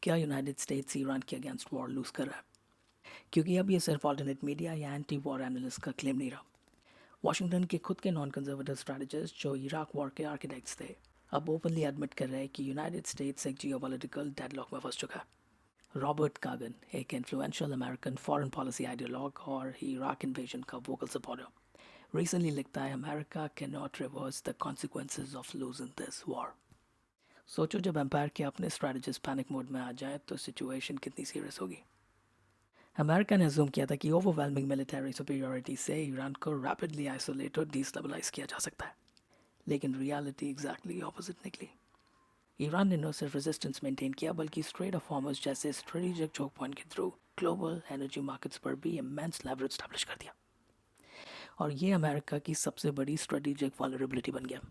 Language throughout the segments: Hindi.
क्या यूनाइटेड स्टेट्स ईरान के अगेंस्ट वॉर लूज कर रहा है? क्योंकि अब ये सिर्फ ऑल्टरनेट मीडिया या एंटी वॉर एनालिस्ट का क्लेम नहीं रहा। वाशिंगटन के खुद के नॉन कंजर्वेटिव स्ट्रेटजिस्ट जो इराक वॉर के आर्किटेक्ट्स थे, अब ओपनली एडमिट कर रहे हैं कि यूनाइटेड स्टेट्स एक जियोपॉलिटिकल डेडलॉक में फंस चुका है। रॉबर्ट कागन, एक influential American foreign policy ideologue और इराक इन्वेजन का वोकल सपोर्टर, रिसेंटली लिखता है America can not reverse the consequences of losing this war. सोचो जब एम्पायर के अपने स्ट्रेटजिस्ट पैनिक मोड में आ जाए तो सिचुएशन कितनी सीरियस होगी। अमेरिका ने अज्यूम किया था कि ओवरवेलमिंग मिलिट्री सुपीरियरिटी से ईरान को रैपिडली आइसोलेट और डिस्टेबलाइज किया जा सकता है, लेकिन रियलिटी एग्जैक्टली ऑपोजिट निकली। ईरान ने न सिर्फ रेजिस्टेंस मेंटेन किया बल्कि स्ट्रेट ऑफ हॉर्मुज़ जैसे स्ट्रेटेजिक चोक पॉइंट के थ्रू ग्लोबल एनर्जी मार्केट्स पर भी इमेंस लेवरेज स्टैब्लिश कर दिया, और ये अमेरिका की सबसे बड़ी स्ट्रेटेजिक वल्नरेबिलिटी बन गया।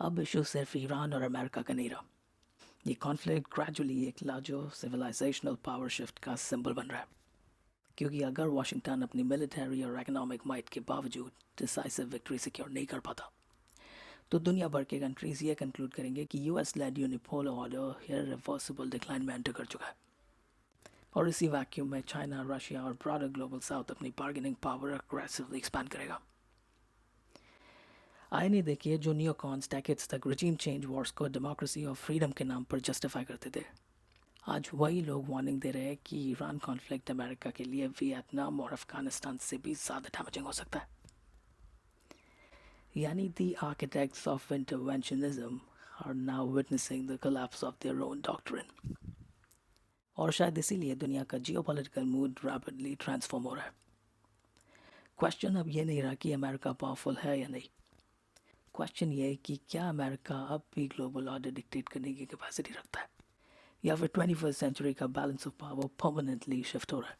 अब इशू सिर्फ ईरान और अमेरिका का नहीं रहा, ये कॉन्फ्लिक्ट ग्रेजुअली एक लार्जर सिविलाइजेशनल पावर शिफ्ट का सिंबल बन रहा है। क्योंकि अगर वाशिंगटन अपनी मिलिट्री और इकोनॉमिक माइट के बावजूद डिसाइसिव विक्ट्री सिक्योर नहीं कर पाता, तो दुनिया भर के कंट्रीज़ ये कंक्लूड करेंगे कि US led unipolar order irreversible decline में एंटर कर चुका है, और इसी वैक्यूम में चाइना, रशिया और ब्रॉडर ग्लोबल साउथ अपनी बार्गेनिंग पावर अग्रेसिवली एक्सपैंड करेगा। आईने देखिए, जो नियोकॉन्स डेकेड्स तक रिजीम चेंज वॉर्स को डेमोक्रेसी और फ्रीडम के नाम पर जस्टिफाई करते थे, आज वही लोग वार्निंग दे रहे हैं कि ईरान कॉन्फ्लिक्ट अमेरिका के लिए वियतनाम और अफगानिस्तान से भी ज़्यादा डैमेजिंग हो सकता है। यानी the architects of interventionism are now witnessing the collapse of their own doctrine. और शायद इसीलिए दुनिया का जियोपॉलिटिकल मूड रैपिडली ट्रांसफॉर्म हो रहा है। क्वेश्चन अब ये नहीं रहा कि अमेरिका पावरफुल है या नहीं, क्वेश्चन ये है कि क्या अमेरिका अब भी ग्लोबल ऑर्डर डिक्टेट करने की कैपेसिटी रखता है, या फिर 21st सेंचुरी का balance of power permanently shift हो रहा है।